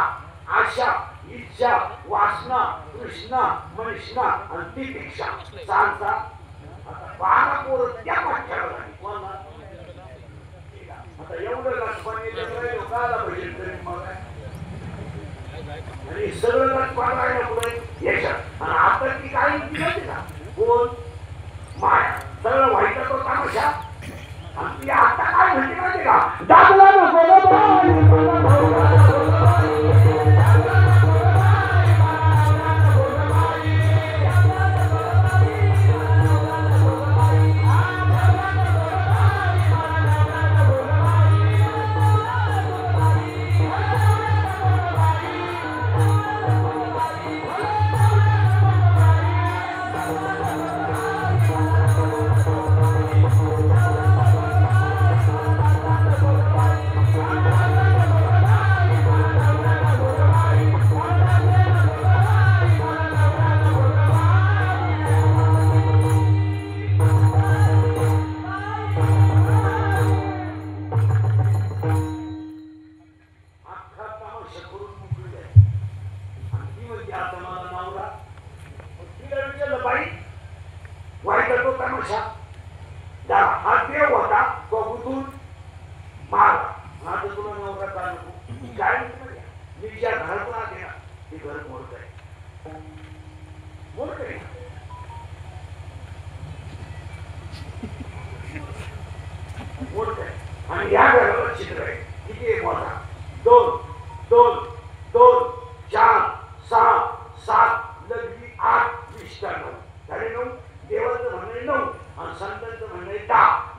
आशा इच्छा वासना तृष्णा मनिष्णा आणि तितिक्षा 6 आता 12 पोरं त्या पाठ्यावर झाली कोणा आता एवढं लक्ष्मणी लोकांना पाहिजे तरी मग आणि सगळं लक्ष्मण राहिलं पुढे याच्यात आणि आता ती काय माहिती का कोण माया सगळं व्हायचा तो तमाशा आणि ती आता काय म्हणते माहिती का दाखला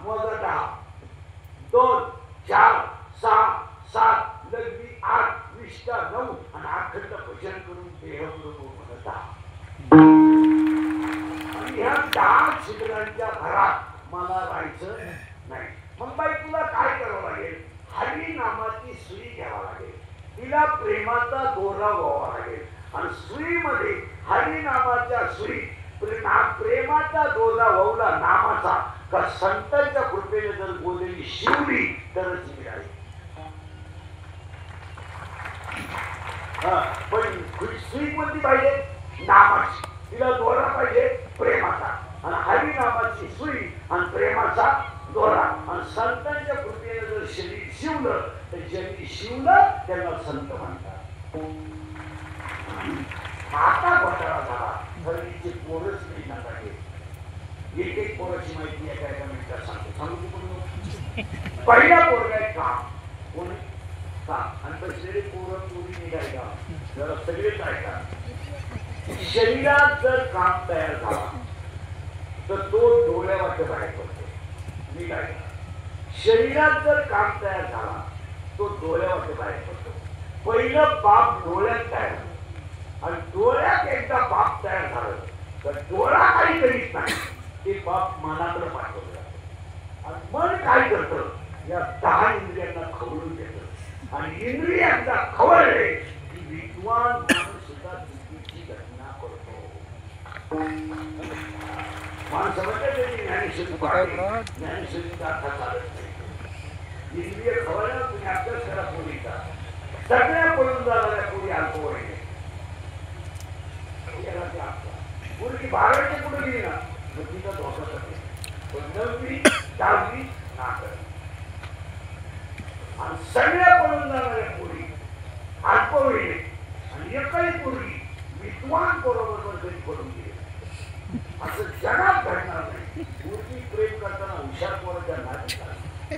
मोजा 10, 2, 4, 6, 7, लग्नी 8, 20 चा 9 आणि अखंड भजन करून देहपूर्वक 10. आणि ह्या 10 छिद्रांच्या घरात मला राहायचं नाही. मग बाई तुला काय करावं लागेल? हरी नामाची सुई घ्यावा लागेल, तिला प्रेमाचा दोरा व्हावा लागेल आणि सुईमध्ये हरी नामाच्या सुई प्रेमाचा दोरा ववला नामाचा का संतांच्या कृपेने जर बोललेली शिवली तरच मिळाली. पण सुई कोणती पाहिजे? नामाची. तिला दोरा पाहिजे प्रेमाचा आणि हरी नामाची सुई आणि प्रेमाचा दोरा आणि संतांच्या कृपेने जर शरीर शिवलं तर शरीर शिवलं त्याला संत म्हणतात. आता घोटाळा झाला. खरीचे पोरच नाही नका घेत. एक पोराची माहिती एका मिनिटात सांगतो. पहिला पोरगा आहे काम. कोणी? काम. आणि बसलेले पोरं पोरी निघाय का जरा सगळेच ऐका. शरीरात जर काम तयार झाला तर तो डोळ्यावाटे बाहेर पडतो. निघाय. शरीरात जर काम तयार झाला तो डोळ्यावाटे बाहेर पडतो. पहिलं बाप डोळ्यात तयार आणि डोळ्यात एकदा बाप तयार झालं तर डोळा काही करीत नाही, ते बाप मनाकडे पाठवलं जातं आणि मन काय करतं? या 10 इंद्रियांना खवळून देतं आणि इंद्रियांना खवळले की विद्वान माणूस सुद्धा चुकीची घटना करतो. माणसं म्हणतात ज्ञानेश्वरीचा अर्थ चालत नाही. इंद्रिय खवळलं तुम्ही अभ्यास करा. पोरीचा सगळ्या पळून जाणाऱ्या पोरी अल्पवयीने पूर्वी 12च्या पुढे गेली ना मग तिचा धोका करते. पण 9वी 10वी नाकर आणि सगळ्या पळून जाणाऱ्या पोरी अल्पवयीने आणि एकही पोरगी विद्वान बरोबर कधी पडून गेली असं जगात घडणार नाही. पूर्वी प्रेम करताना हुशार पोराच्या नाती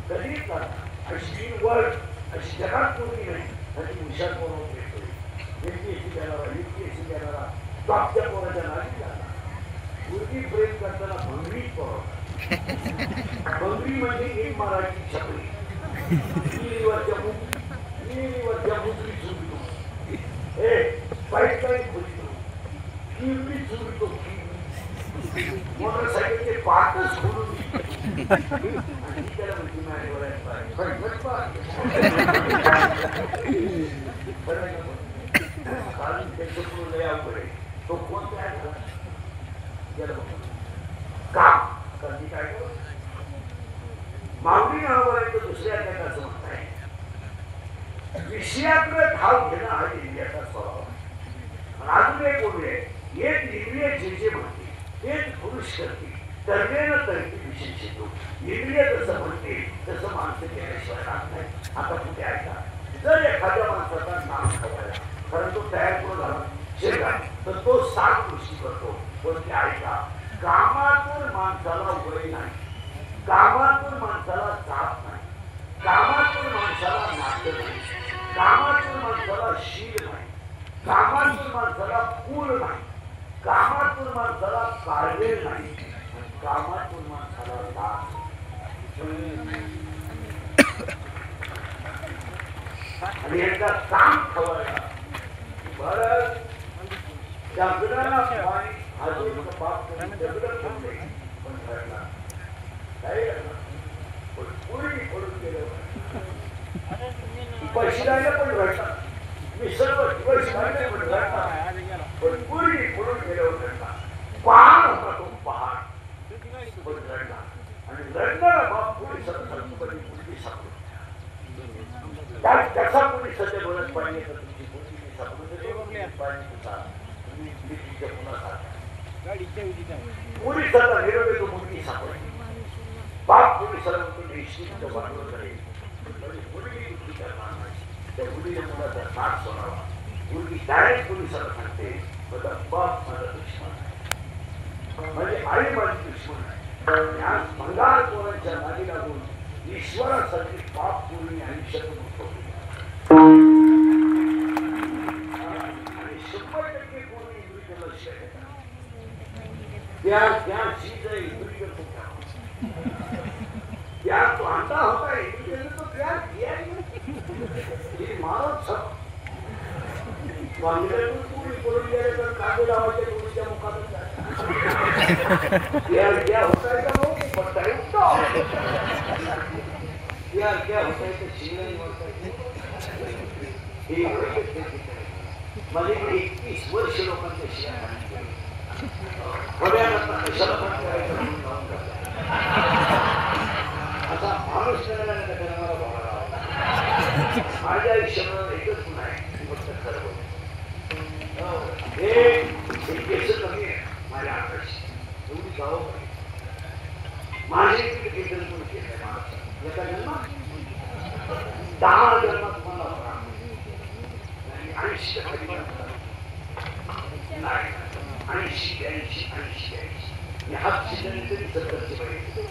कधीच करणार अशी वळ अशी जगात पोरगी नाही. त्याची हुशार पोरावर प्रेम करू. एमपीएससी देणारा यूपीएससी देणारा टॉपच्या पोराच्या नाती जाणार. पूर्वी प्रेम करताना भंगरी पोरा. भंगरी म्हणजे एक मराठी छपरी. नीलीवरच्या मुद्री चुरतो. हे पाईपलाईन खोलतो. किरली चुरतो. मोटरसायकलचे पार्टच खोलून त्याला म्हणते कारण त्याच्याकडून लय अवघड आहे. तो कोणत्या काम कधी काय करू माऊली नावावर आहे. तर दुसऱ्या असं म्हणत आहे विषयाकडे ठाव घेणं हा इंद्रियाचा स्वभाव आहे. अजून एक बोलूया. एक इंद्रिय जे म्हणते तेच पुरुष करते. तर्मेनं तर्फी विशेष येतो. इंद्रिय जसं म्हणते तसं माणसं केल्याशिवाय राहत नाही. आता कुठे ऐका. जर एखाद्या माणसाचा नाम ठेवायला कारण तो तयार करून झाला शेतात तर तो 7 गोष्टी करतो. पण ते ऐका. कामातून माणसाला वय नाही. कामातून माणसाला जात नाही. कामातून माणसाला नातं नाही. कामातून माणसाला शील नाही. कामातून माणसाला पूल नाही. कामातून माणसाला काळवेल नाही. कामातून माणसाला दास. आणि एकदा काम ठेवायला बरं जगडाला पाणी अजून बाप जगडत नव्हते. पण ठरला काय पण पूर्वी पडून गेलं. पैशाला पण घडतात. मी सर्व पैशाला पण घडतात. पण पूर्वी पडून गेल्यावर घडला. पहाड होता तो पहाड पण घडला आणि घडणारा बाप पुढे सरपणी मुलगी सापडली. त्याचा कोणी सध्या बोलत पाहिजे तर तुमची मुलगी सापडली पाहिजे तुझा पोलिसांना निरोप येतो. मुलगी सापडली. बाप पोलिसांना त्या मुलीने मुलाचा नाक सोडावा. मुलगी डायरेक्ट पोलिसांना सांगते माझा बाप माझा दुश्मन आहे. म्हणजे आई माझी दुश्मन आहे. या भंगार पोरांच्या नादी लागून ईश्वरासाठी बाप पूर्वी आयुष्यातून उठवली आणि 100% पूर्वी इंद्रिय लक्ष त्या चीज इंद्रिय प्यार तो अंडा होता है, तो प्यार किया ही नहीं। ये मारो सब वांग्यातून पुरी करून गेले तर कांदे लावायचे तुमच्या मुखातून प्यार क्या होता है का वो बताए प्यार क्या होता है तो जीना नहीं होता है। मला 21 वर्ष लोकांच्या शिवाय आता माणूस करायला मला बोलायला माझ्या आयुष्यात एकच गुण आहे फक्त खरं हे केस कमी आहे माझ्या आकाशी एवढी गाव माझे कीर्तन पण केलं महाराज एका जन्मात 10 जन्मात तुम्हाला 80 नाही 80 मी हात शिकले तरी 70चे पाहिजे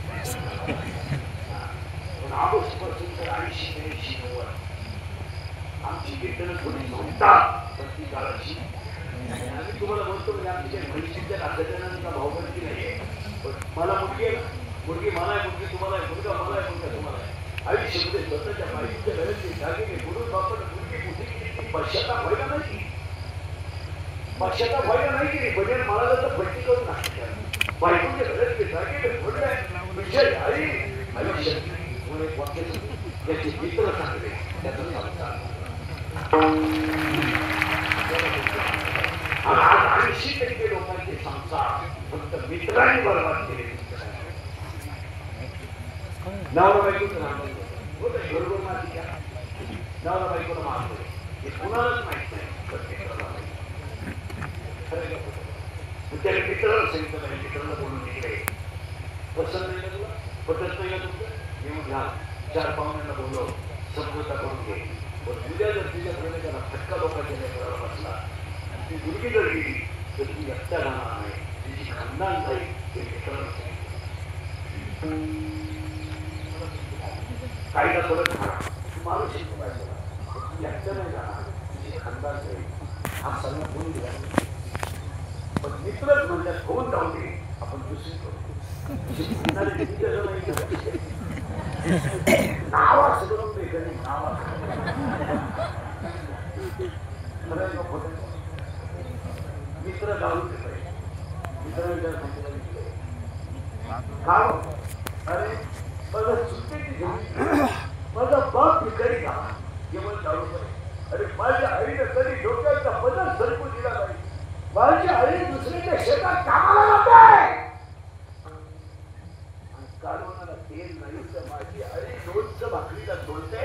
पण ऑगस्टपासून तर 80 90 आमची कीर्तन थोडी म्हणतात पण ती काळाची आम्ही तुम्हाला म्हणतो म्हणजे आमच्या म्हैशीच्या नात्याच्या भावबंदी नाहीये पण मला मुलगी आहे मुलगी मला आहे मुलगी तुम्हाला आहे मुलगा मला आहे मुलगा तुम्हाला आहे आयुष्यामध्ये स्वतःच्या माहितीच्या घराची जागेने बोलून बापाला मुलगी मोठी केली पश्चाताप व्हायला नाही पश्चाताप व्हायला नाही केली बजेट मला तर भट्टी करून टाकली बायकोच्या घराची जागेने बोललाय विषय आई आयुष्यात एक वाक्य त्याचे मित्र सांगले त्याचं सांगतात आज 80% लोकांचे संसार फक्त मित्रांनी बरबाद केले नवरा बायकोचं नाम होतं बरोबर माहिती का नवरा बायकोला मारतोय हे कुणालाच माहित नाही प्रत्येकाला त्याने मित्राला सांगितलं नाही मित्राला बोलून तिकडे पसंत नाही तुला पटत नाही का तुमचं येऊन घ्या 4 पाहुण्यांना बोललो समजूता करून घे पण उद्या जर तुझ्या प्रेमिकाला फटका लोकांच्या लेकराला बसला ती मुलगी जर गेली तर ती एकट्या राहणार नाही तिची खानदान जाईल ते मित्राला काहीला परत मारू शकतो ती एकट्या नाही जाणार तिची खानदान जाईल हा सगळं बोलून दिला पण मित्रच म्हणतात होऊन जाऊ दे आपण दुसरी करू नावा सगळं बेगणी नावा मित्र जाऊ दे मित्र विचार अरे माझा चुकीची माझा बाप भिकारी का केवळ जाऊ पडे अरे माझ्या आईने कधी डोक्याचा बदल सरकू दिला नाही माझी आई दुसऱ्याच्या शेतात कामाला जाते कालवणाला तेल नाही तर माझी आई रोजचं भाकरीला तोडते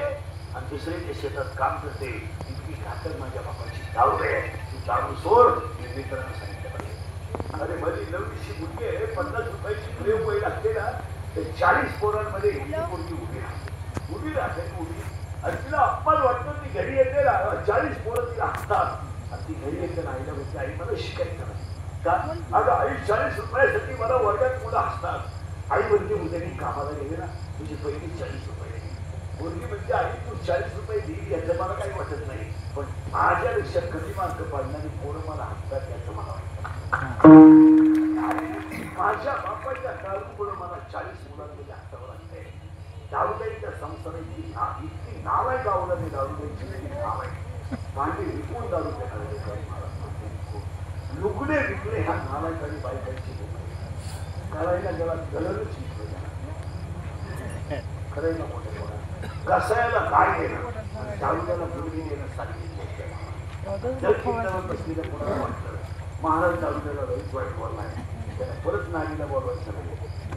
आणि दुसऱ्याच्या शेतात काम करते इतकी घातक माझ्या बापाची दारू आहे तू दारू सोड मी मित्रांना सांगितलं पाहिजे अरे माझी 9वीची मुलगी आहे 50 रुपयाची प्रयोग वय लागते ना ते 40 पोरांमध्ये मुलगी उभी राहते उभी आणि तिला अपमान वाटतो ती घरी येते 40 पोरं तिला हसतात आणि ती घरी येते ना आईला म्हणते आई मला शिकायचं नाही का अगं आई 40 रुपयासाठी मला वर्गात मुलं हसतात आई म्हणजे उद्या मी कामाला गेले ना तुझी पहिली 40 रुपये मुलगी म्हणजे आई तू 40 रुपये देईल याचं मला काही वाटत नाही पण माझ्यापेक्षा कमी मार्क पाडणारी पोरं मला हसतात याचं मला वाटतं माझ्या बापाच्या दारूमुळे मला 40 मुलांमध्ये हसावं लागतंय दारूबाईच्या संसाराची इतकी नाव आहे गावला मी दारूबाईची नाव आहे भांडी विकून दारू लुगडे विकले ह्या नावाची बायकांची करायला गेला गलरच विकलं खरं ना मोठे कोणा कसायला काय देणं दारूला मुलगी देणं सांगितलं बसलेल्या कोणाला वाटतं महाराज दारूला रईस वाईट बोललाय त्याला परत नागीला बोलवायचं नाही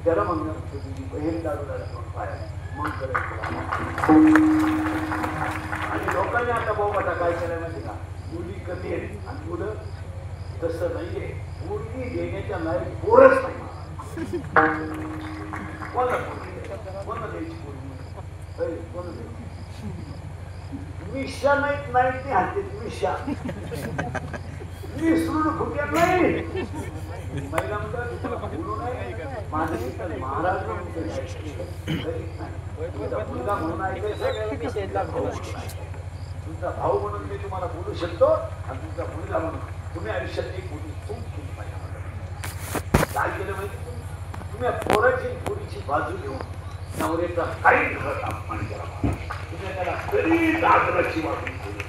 त्याला म्हणणं तुझी बहीण दारूला पाय मग करायचं आणि लोकांनी आता बोबाटा काय केलं माहिती का मुली कमी आहे आणि मुलं तसं नाहीये मुलगी देण्याच्या लायक पोरच नाही कोणा द्यायची पोरगी मिशा नाही ते हातात मिशा विसरून फुक्यात नाही महिला म्हणतात बोलू नाही माझं महाराज मुलगा म्हणून ऐकायचं तुमचा भाऊ म्हणून मी तुम्हाला बोलू शकतो आणि तुमचा मुलगा म्हणून तुम्ही आयुष्यात एक मोठी चूक केली पाहिजे काय केलं माहिती तुम्ही पोराची पुरीची बाजू घेऊन नवऱ्याचा काही घरात अपमान केला तुम्ही त्याला कधीच आदराची वागणूक केली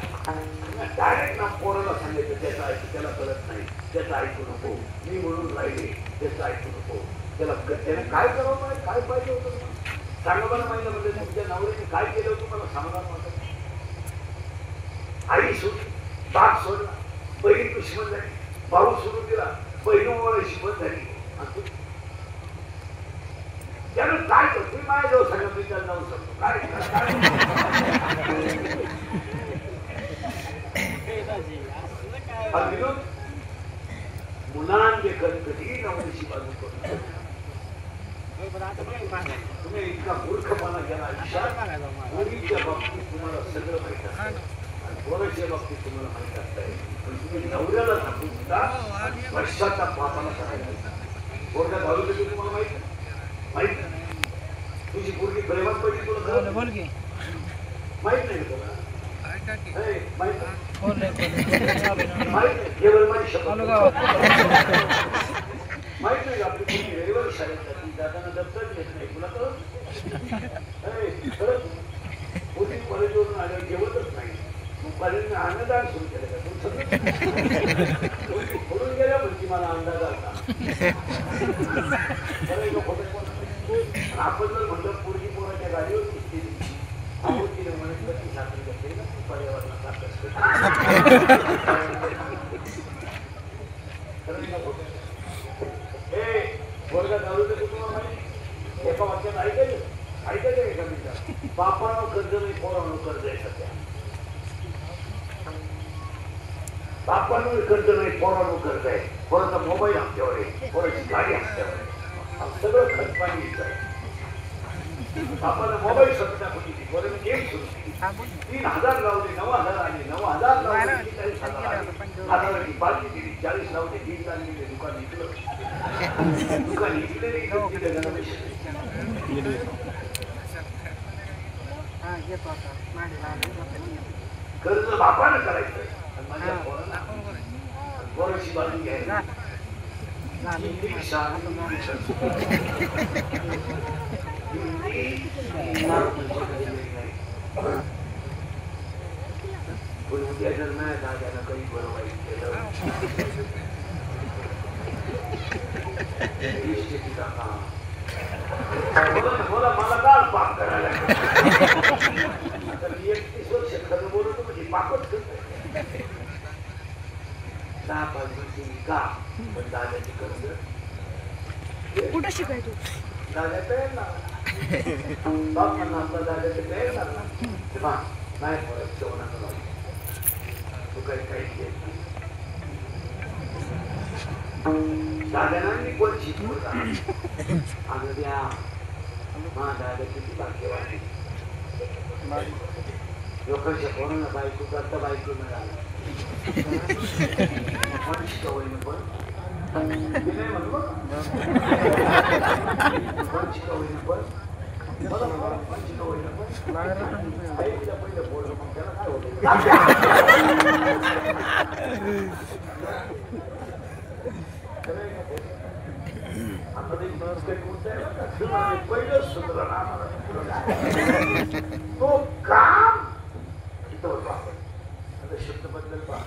डायरेक्ट ना पोराला सांगितलं त्याचं ऐकू त्याला कळत नाही त्याचं ऐकू नको मी म्हणून राहिले त्याचं ऐकू नको त्याने काय करावं पाहिजे काय पाहिजे होतं सांगा मला माहिती म्हणजे तुमच्या नवऱ्याने काय केलं होतं मला समाधान वाटत आई सोडली बाप सोडला बहीण दुश्मन झाली भाऊ सोडून दिला बहिणीमुळे शिकवत झाली त्यानं काय करतो माझ्याजवळ सांगा मी त्याला जाऊ शकतो काय मुलांचे कधी नवरीची बाजू करतो तुम्ही इतका मूर्खपणा केला आयुष्यात मुलीच्या बाबतीत तुम्हाला सगळं माहित असतं आणि पोराच्या बाबतीत तुम्हाला माहित असतंय पण तुम्ही नवऱ्याला सांगून सुद्धा वर्षाचा पापाला करायला पोरगा घालू देतो तुम्हाला माहित माहित तुझी पोरगी प्रेमात पडली तुला माहित नाही तुला माहित नाही केवळ माझी शपथ माहित नाही आपली पोरगी वेळेवर शाळेत जाते जाताना दप्तर घेत नाही तुला खरंच पोरगी कॉलेजवरून आल्यावर जेवतच नाही मग कॉलेजने अन्नदान सुरू केलं का फोडून गेल्या म्हणजे मला अंदाज आला आपण जर म्हणलं पोरगी पोराच्या गाडीवर दिसते आवडतीने म्हणत ती साखरी करते ना पर्यावरणाचा अभ्यास करते पोरगा दारू देतो तुम्हाला माहिती एका वाक्यात ऐकायचं एका मिनिटात बापानं कर्ज नाही पोरानं कर्ज आहे सध्या बापानं कर्ज नाही पोरानं कर्ज आहे पोराचा मोबाईल आमच्यावर आहे पोराची गाडी आमच्यावर आहे सगळं खर्च पाणी येत आहे बापानं मोबाईल सत्ता होती पोरानं गेम सुरू केली 3000 लावले 9000 आले 9000 लावले 40,000 बाकी दिली 40 लावले 3 आणले दुकान विकलं दुकान विकले कर्ज बापानं करायचं माझ्या पोराची बाजू घ्यायला उद्या जर नाही दाद्याला काही बरं वाईट केलं मला का पाक करायला 31 वर्ष खरं बोलतो म्हणजे पाकच करतो 10-5 वर्षी का पण दाद्याची कर्ज कुठं शिकायचो दाद्या पेर ना बाप म्हणा आपला दाद्याचे पेर ना नाही परत जेवणाचं लावलं तू काही घेत नाही दाद्याना मी कोण शिकवता अगं द्या दादा किती भाग्यवान लोकांच्या कोणाला बायको करता बायको मिळाला पण शिकवलं पण नाही म्हणू पण शिकवलं पण पण शिकवलं पण आईला पहिलं बोललं मग त्याला काय होतं पहिलं सूत्र तो काम शब्द बदल पहा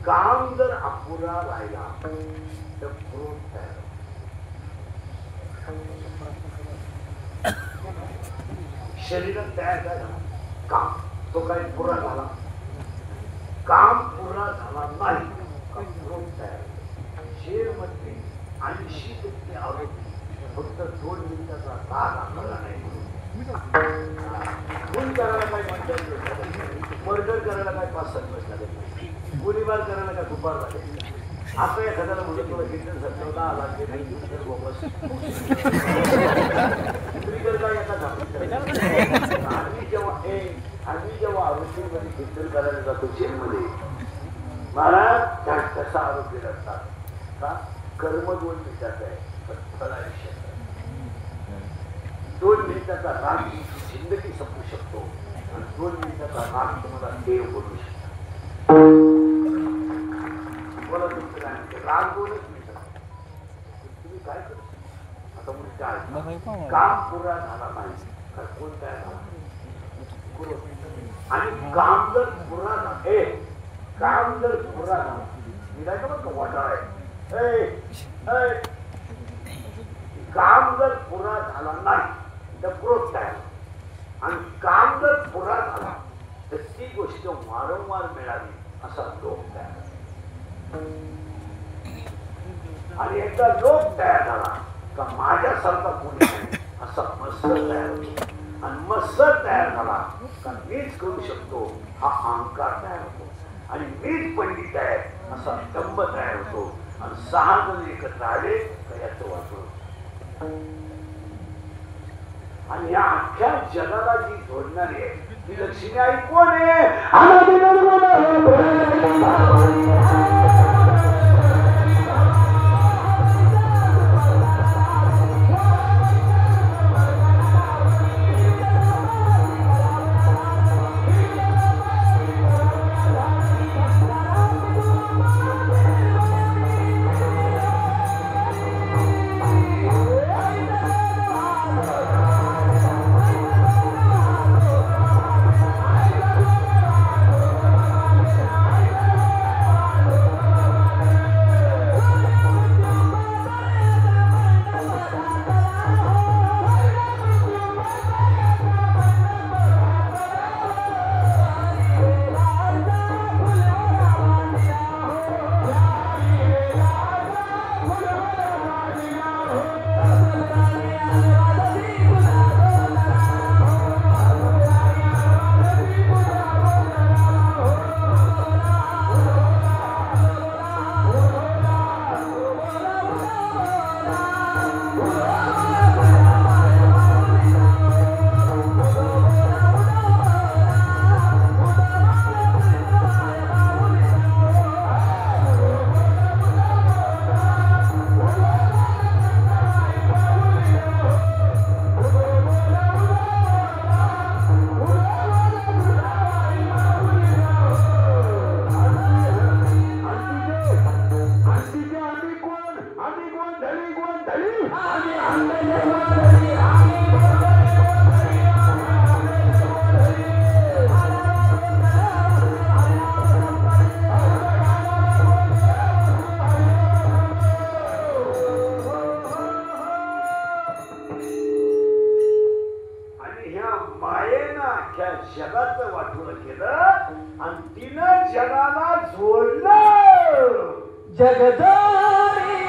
काम जर अपुरा राहिला तर फ्रूट तयार शरीरात तयार झाला काम तो काही पुरा झाला काम पुरा झाला नाही फ्रूट तयार शेर मध्ये 80% आरोग्य फक्त 2 मिनिटाचा राग आपल्याला नाही खून करायला काय म्हणतात मर्डर करायला काय 5-7 वर्ष लागत नाही गोळीबार करायला काय दुपार लागेल असं एखाद्याला म्हणून तुला किती 10 लाख नाही बोगस आम्ही जेव्हा आरोग्यामध्ये कीर्तन करायला जातो जेलमध्ये महाराज कसा आरोग्य असतात का कर्म 2 मिनिटाचा आहे पण फळ आयुष्यात 2 मिनिटाचा राग जिंदगी संपू शकतो आणि 2 मिनिटाचा राग तुम्हाला देव बोलू शकतो बोला तुमचं राग 2 मिनिटाचा तुम्ही काय करता समोरच्या काम पुरा झाला नाही तर कोण तयार झाला आणि काम जर पुरा झाले काम जर पुरा झाला निघायचं बघ का वाटा आहे काम जर पुरा झाला नाही तर क्रोध तयार आणि काम जर पुरा झाला तर ती गोष्ट वारंवार मिळावी असा लोक तयार आणि एकदा लोक तयार झाला का माझ्यासारखा कोणी नाही असा मत्सर तयार होतो आणि मत्सर तयार झाला का मीच करू शकतो हा अहंकार तयार होतो आणि मीच पंडित आहे असा स्तंभ तयार होतो आणि 6 जण एकत्र आले तर याचं वाटलं आणि या अख्ख्या जगाला जी जोडणारी आहे ती लक्ष्मी आई कोण आहे जगाचं वाटोळं केलं आणि तिनं जगाला जोडलं जगदोरी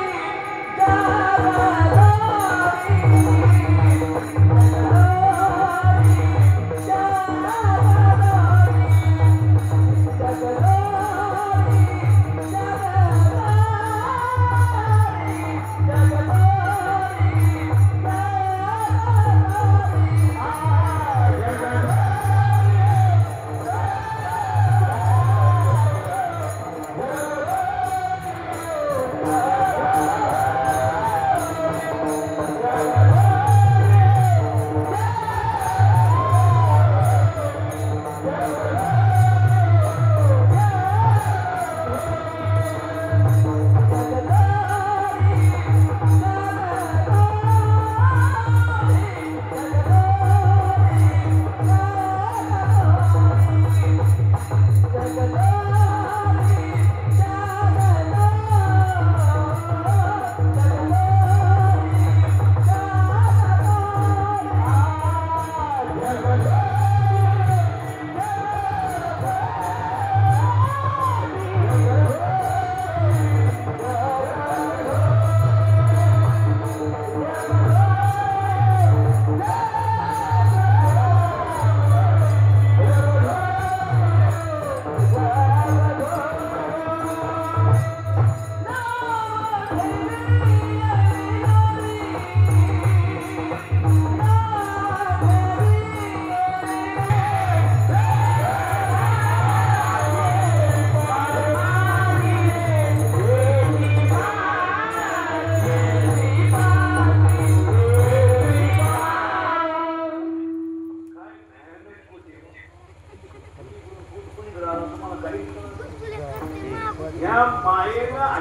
या मायेला